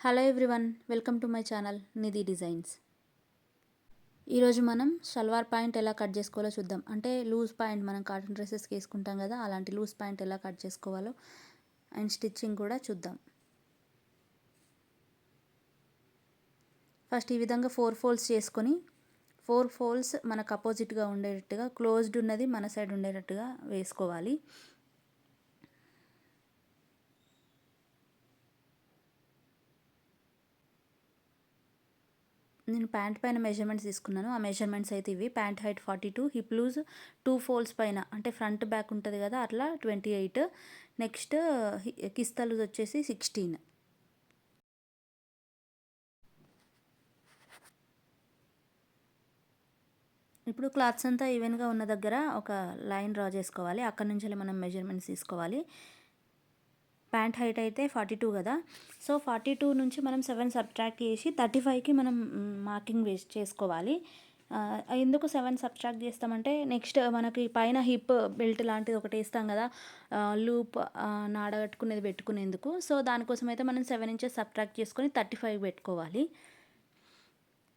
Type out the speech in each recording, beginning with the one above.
Hello everyone, welcome to my channel Nidhi designs. ఈరోజు మనం salwar point ఎలా కట్ చేసుకోవాలో చూద్దాం. అంటే లూజ్ పాయింట్ మనం కాటన్ డ్రెస్సెస్కి వేసుకుంటాం కదా, అలాంటి లూజ్ పాయింట్ ఎలా కట్ చేసుకోవాలో అండ్ స్టిచ్చింగ్ కూడా చూద్దాం. ఫస్ట్ ఈ విధంగా 4 ఫోల్డ్స్ చేసుకొని 4 ఫోల్డ్స్ మనకు అపోజిట్గా ఉండేటట్టుగా, క్లోజ్డ్ ఉన్నది మన సైడ్ ఉండేటట్టుగా వేసుకోవాలి. నేను ప్యాంట్ పైన మెజర్మెంట్స్ తీసుకున్నాను. ఆ మెజర్మెంట్స్ అయితే ఇవి: pant height 42, hip loose 2 folds పైన అంటే ఫ్రంట్ బ్యాక్ ఉంటుంది కదా, అట్లా 28. నెక్స్ట్ కిస్తా లూజ్ వచ్చేసి 16. ఇప్పుడు క్లాత్స్ అంతా ఈవెన్గా ఉన్న దగ్గర ఒక లైన్ డ్రా చేసుకోవాలి. అక్కడ నుంచి మనం మెజర్మెంట్స్ తీసుకోవాలి. ప్యాంట్ హైట్ అయితే 42 కదా, సో 42 నుంచి మనం 7 సబ్ట్రాక్ట్ చేసి 35కి మనం మార్కింగ్ చేసుకోవాలి. ఎందుకు 7 సబ్ట్రాక్ట్ చేస్తామంటే, నెక్స్ట్ మనకి పైన హిప్ బెల్ట్ లాంటిది ఒకటి వేస్తాం కదా, లూప్ నాడగట్టుకునేది పెట్టుకునేందుకు. సో దానికోసం అయితే మనం 7 ఇంచెస్ సబ్ట్రాక్ట్ చేసుకొని 35 పెట్టుకోవాలి.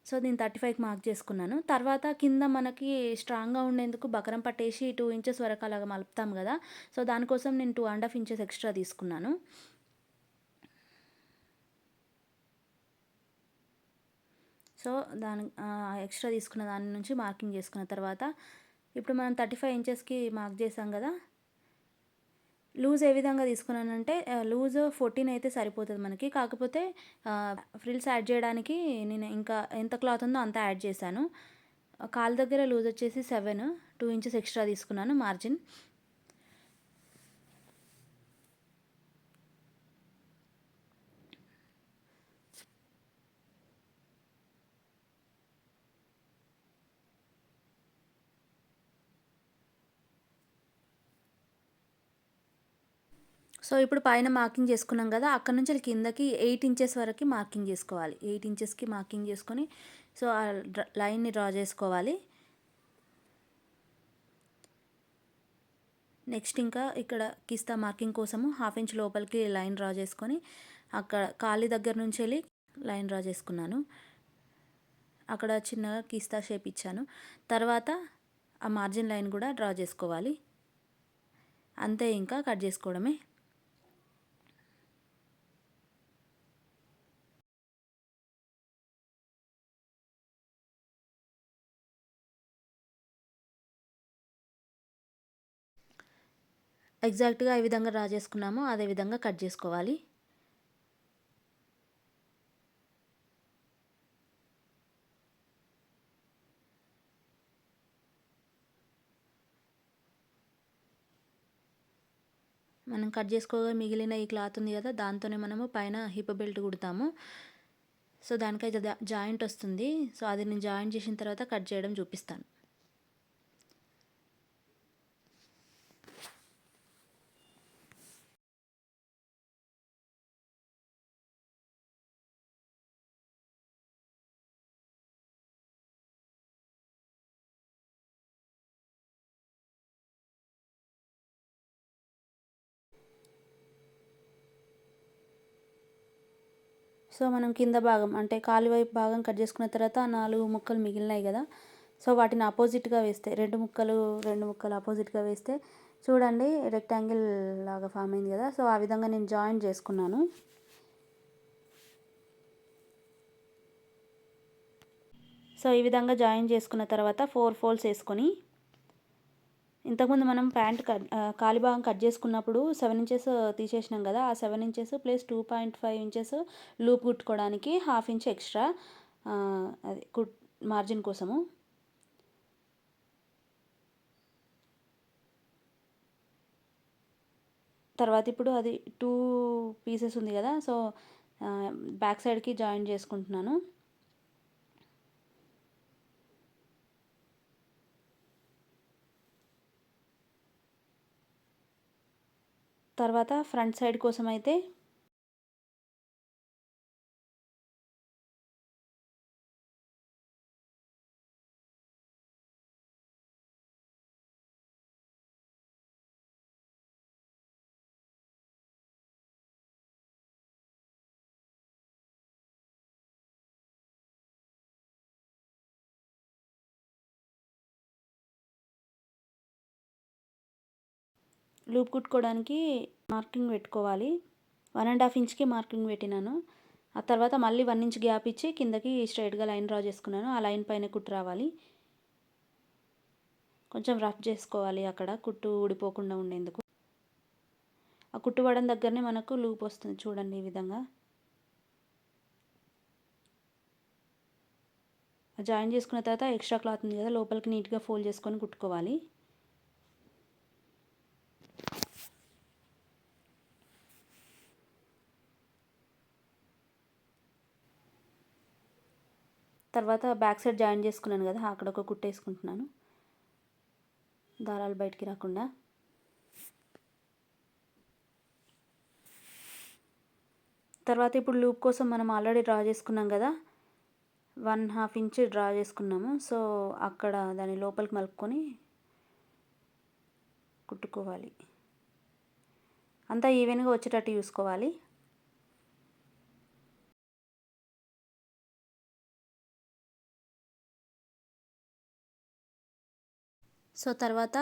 సో నేను 35కి మార్క్ చేసుకున్నాను. తర్వాత కింద మనకి స్ట్రాంగ్గా ఉండేందుకు బకరం పట్టేసి 2 ఇంచెస్ వరకు అలాగా మలుపుతాం కదా, సో దానికోసం నేను 2.5 ఇంచెస్ ఎక్స్ట్రా తీసుకున్నాను. సో దాని ఎక్స్ట్రా తీసుకున్న దాని నుంచి మార్కింగ్ చేసుకున్న తర్వాత ఇప్పుడు మనం 35 ఇంచెస్కి మార్క్ చేసాం కదా. లూజ్ ఏ విధంగా తీసుకున్నానంటే, లూజ్ 14 అయితే సరిపోతుంది మనకి. కాకపోతే ఫ్రిల్స్ యాడ్ చేయడానికి నేను ఇంకా ఎంత క్లాత్ ఉందో అంత యాడ్ చేశాను. కాలు దగ్గర లూజ్ వచ్చేసి 7, 2 ఇంచెస్ ఎక్స్ట్రా తీసుకున్నాను మార్జిన్. సో ఇప్పుడు పైన మార్కింగ్ చేసుకున్నాం కదా, అక్కడ నుంచి కిందకి 8 ఇంచెస్ వరకు మార్కింగ్ చేసుకోవాలి. 8 ఇంచెస్కి మార్కింగ్ చేసుకొని సో ఆ లైన్ని డ్రా చేసుకోవాలి. నెక్స్ట్ ఇంకా ఇక్కడ కిస్తా మార్కింగ్ కోసము 1/2 ఇంచ్ లోపలికి లైన్ డ్రా చేసుకొని అక్కడ కాలి దగ్గర నుంచి వెళ్ళి లైన్ డ్రా చేసుకున్నాను. అక్కడ చిన్నగా కిస్తా షేప్ ఇచ్చాను. తర్వాత ఆ మార్జిన్ లైన్ కూడా డ్రా చేసుకోవాలి. అంతే, ఇంకా కట్ చేసుకోవడమే. ఎగ్జాక్ట్గా ఏ విధంగా డ్రా చేసుకున్నామో అదే విధంగా కట్ చేసుకోవాలి. మనం కట్ చేసుకోగా మిగిలిన ఈ క్లాత్ ఉంది కదా, దాంతోనే మనము పైన హిప్ బెల్ట్ కుడతాము. సో దానికైతే జాయింట్ వస్తుంది. సో అది నేను జాయింట్ చేసిన తర్వాత కట్ చేయడం చూపిస్తాను. సో మనం కింద భాగం అంటే కాలు వైపు భాగం కట్ చేసుకున్న తర్వాత 4 ముక్కలు మిగిలినాయి కదా, సో వాటిని ఆపోజిట్గా వేస్తే 2 ముక్కలు ఆపోజిట్గా వేస్తే చూడండి రెక్టాంగిల్ లాగా ఫామ్ అయింది కదా. సో ఆ విధంగా నేను జాయిన్ చేసుకున్నాను. సో ఈ విధంగా జాయిన్ చేసుకున్న తర్వాత 4 ఫోల్డ్స్ వేసుకొని, ఇంతకుముందు మనం ప్యాంట్ కాలి భాగం కట్ చేసుకున్నప్పుడు 7 ఇంచెస్ తీసేసినాం కదా, ఆ 7 ఇంచెస్ ప్లస్ 2.5 ఇంచెస్ లూప్ కుట్టుకోవడానికి 1/2 ఇంచ్ ఎక్స్ట్రా అది మార్జిన్ కోసము. తర్వాత ఇప్పుడు అది 2 పీసెస్ ఉంది కదా, సో బ్యాక్ సైడ్కి జాయిన్ చేసుకుంటున్నాను. తర్వాత ఫ్రంట్ సైడ్ కోసం అయితే లూప్ కుట్టుకోవడానికి మార్కింగ్ పెట్టుకోవాలి. 1.5 ఇంచ్కి మార్కింగ్ పెట్టినాను. ఆ తర్వాత మళ్ళీ 1 ఇంచ్ గ్యాప్ ఇచ్చి కిందకి స్ట్రైట్గా లైన్ డ్రా చేసుకున్నాను. ఆ లైన్ పైన కుట్టు రావాలి. కొంచెం రఫ్ చేసుకోవాలి అక్కడ కుట్టు ఊడిపోకుండా ఉండేందుకు. ఆ కుట్టు పడడం దగ్గరనే మనకు లూప్ వస్తుంది చూడండి ఈ విధంగా. జాయిన్ చేసుకున్న తర్వాత ఎక్స్ట్రా క్లాత్ ఉంది కదా లోపలికి నీట్గా ఫోల్డ్ చేసుకొని కుట్టుకోవాలి. తర్వాత బ్యాక్ సైడ్ జాయిన్ చేసుకున్నాను కదా అక్కడ ఒక కుట్టు వేసుకుంటున్నాను దారాలు బయటికి రాకుండా. తర్వాత ఇప్పుడు లూప్ కోసం మనం ఆల్రెడీ డ్రా చేసుకున్నాం కదా 1/2 ఇంచ్ డ్రా చేసుకున్నాము. సో అక్కడ దాని లోపలికి మలుపుకొని కుట్టుకోవాలి. అంతా ఈవెన్గా వచ్చేటట్టు చూసుకోవాలి. సో తర్వాత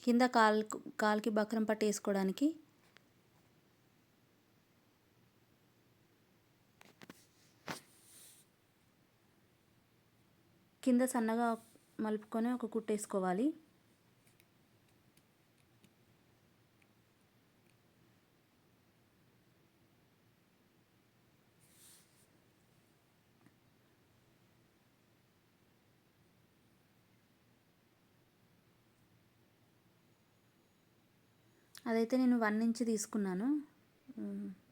కింద కాలుకి బక్రం పట్టు వేసుకోవడానికి కింద సన్నగా మలుపుకొని ఒక కుట్టు వేసుకోవాలి. అదైతే నేను 1 ఇంచ్ తీసుకున్నాను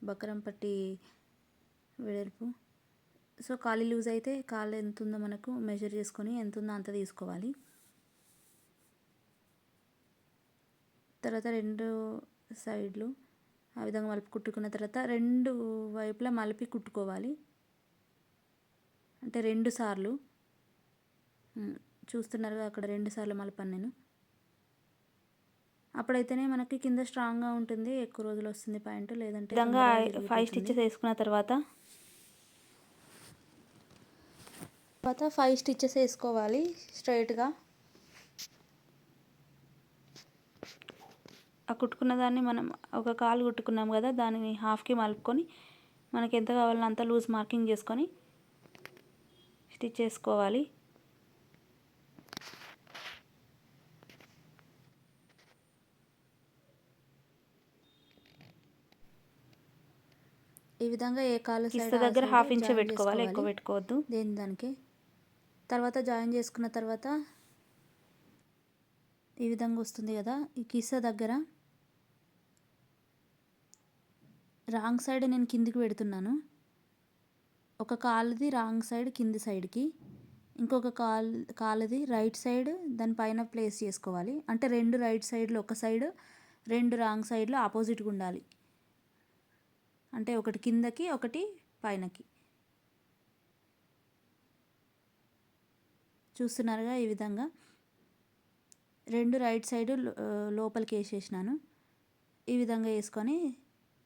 బక్రం పట్టి వెడల్పు. సో ఖాళీ లూజ్ అయితే కాలు ఎంత ఉందో మనకు మెజర్ చేసుకొని ఎంత ఉందో అంత తీసుకోవాలి. తర్వాత 2 సైడ్లు ఆ విధంగా మలుపు కుట్టుకున్న తర్వాత 2 వైపులా మలిపి కుట్టుకోవాలి. అంటే 2 సార్లు చూస్తున్నారుగా అక్కడ 2 సార్లు మలపాను నేను. అప్పుడైతేనే మనకి కింద స్ట్రాంగ్గా ఉంటుంది, ఎక్కువ రోజులు వస్తుంది ప్యాంటు. లేదంటే విధంగా 5 స్టిచెస్ వేసుకున్న తర్వాత 5 స్టిచెస్ వేసుకోవాలి స్ట్రైట్గా. ఆ కుట్టుకున్న దాన్ని మనం ఒక కాలు కుట్టుకున్నాం కదా దానిని హాఫ్కి మలుపుకొని మనకి ఎంత కావాలో అంత లూజ్ మార్కింగ్ చేసుకొని స్టిచ్ చేసుకోవాలి. ఈ విధంగా ఏ కాలు సైడ్ దగ్గర 1/2 ఇంచ్ పెట్టుకోవాలి, ఎక్కువ పెట్టుకోవద్దు దేని దానికి. తర్వాత జాయిన్ చేసుకున్న తర్వాత ఈ విధంగా వస్తుంది కదా. ఈ కిస్స దగ్గర రాంగ్ సైడ్ నేను కిందికి పెడుతున్నాను. ఒక కాలుది రాంగ్ సైడ్ కింది సైడ్కి, ఇంకొక కాలుది రైట్ సైడ్ దానిపైన ప్లేస్ చేసుకోవాలి. అంటే 2 రైట్ సైడ్లు ఒక సైడ్, 2 రాంగ్ సైడ్లు ఆపోజిట్గా ఉండాలి. అంటే ఒకటి కిందకి ఒకటి పైనకి. చూస్తున్నారుగా ఈ విధంగా 2 రైట్ సైడ్ లోపలికి వేసేసినాను. ఈ విధంగా వేసుకొని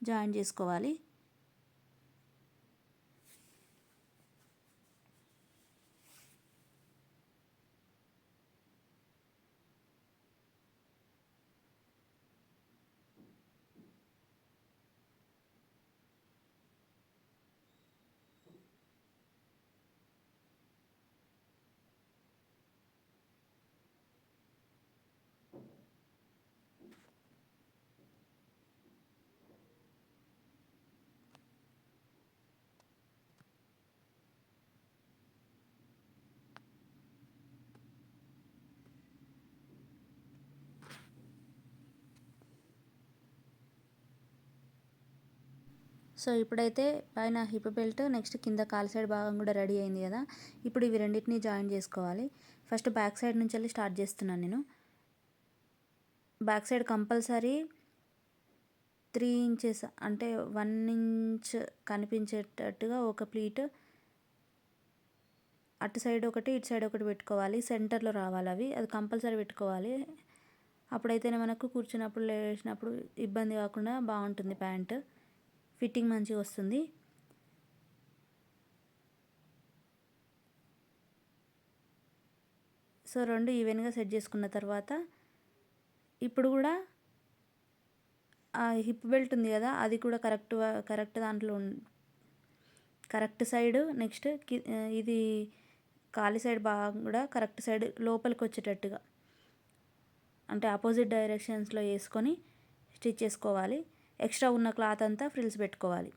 జాయిన్ చేసుకోవాలి. సో ఇప్పుడైతే పైన హిప్ బెల్ట్, నెక్స్ట్ కింద కాలు సైడ్ భాగం కూడా రెడీ అయింది కదా. ఇప్పుడు ఇవి రెండింటిని జాయిన్ చేసుకోవాలి. ఫస్ట్ బ్యాక్ సైడ్ నుంచి వెళ్ళి స్టార్ట్ చేస్తున్నాను నేను. బ్యాక్ సైడ్ కంపల్సరీ 3 ఇంచెస్ అంటే 1 ఇంచ్ కనిపించేటట్టుగా ఒక ప్లీట్ అటు సైడ్ ఒకటి ఇటు సైడ్ ఒకటి పెట్టుకోవాలి. సెంటర్లో రావాలి అవి, అది కంపల్సరీ పెట్టుకోవాలి. అప్పుడైతేనే మనకు కూర్చున్నప్పుడు లేచినప్పుడు ఇబ్బంది కాకుండా బాగుంటుంది, ప్యాంట్ ఫిట్టింగ్ మంచిగా వస్తుంది. సో 2 ఈవెన్గా సెట్ చేసుకున్న తర్వాత ఇప్పుడు కూడా ఆ హిప్ బెల్ట్ ఉంది కదా, అది కూడా కరెక్ట్ దాంట్లో కరెక్ట్ సైడ్. నెక్స్ట్ ఇది కాలి సైడ్ భాగం కూడా కరెక్ట్ సైడ్ లోపలికి వచ్చేటట్టుగా, అంటే ఆపోజిట్ డైరెక్షన్స్లో వేసుకొని స్టిచ్ చేసుకోవాలి. ఎక్స్ట్రా ఉన్న క్లాత్ అంతా ఫ్రిల్స్ పెట్టుకోవాలి.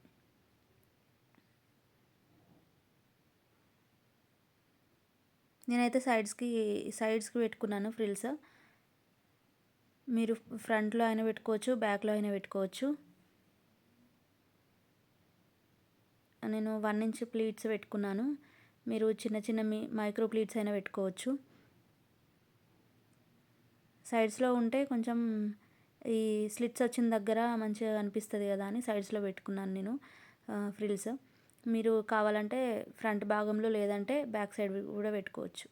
నేనైతే సైడ్స్కి పెట్టుకున్నాను ఫ్రిల్స్. మీరు ఫ్రంట్లో అయినా పెట్టుకోవచ్చు, బ్యాక్లో అయినా పెట్టుకోవచ్చు. నేను 1 ఇంచ్ ప్లీట్స్ పెట్టుకున్నాను. మీరు చిన్న చిన్న మైక్రో ప్లీట్స్ అయినా పెట్టుకోవచ్చు. సైడ్స్లో ఉంటే కొంచెం ఈ స్లిట్స్ వచ్చిన దగ్గర మంచిగా అనిపిస్తుంది కదా అని సైడ్స్లో పెట్టుకున్నాను నేను ఫ్రిల్స్. మీరు కావాలంటే ఫ్రంట్ భాగంలో లేదంటే బ్యాక్ సైడ్ కూడా పెట్టుకోవచ్చు.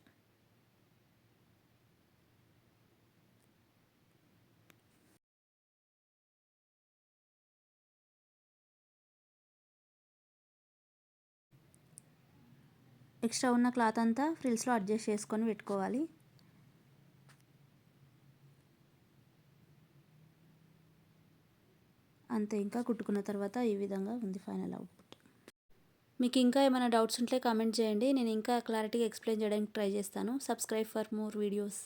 ఎక్స్ట్రా ఉన్న క్లాత్ అంతా ఫ్రిల్స్లో అడ్జస్ట్ చేసుకొని పెట్టుకోవాలి. అంతే, ఇంకా కుట్టుకున్న తర్వాత ఈ విధంగా ఉంది ఫైనల్ అవుట్పుట్. మీకు ఇంకా ఏమైనా డౌట్స్ ఉంటే కామెంట్ చేయండి, నేను ఇంకా క్లారిటీగా ఎక్స్ప్లెయిన్ చేయడానికి ట్రై చేస్తాను. Subscribe for more videos.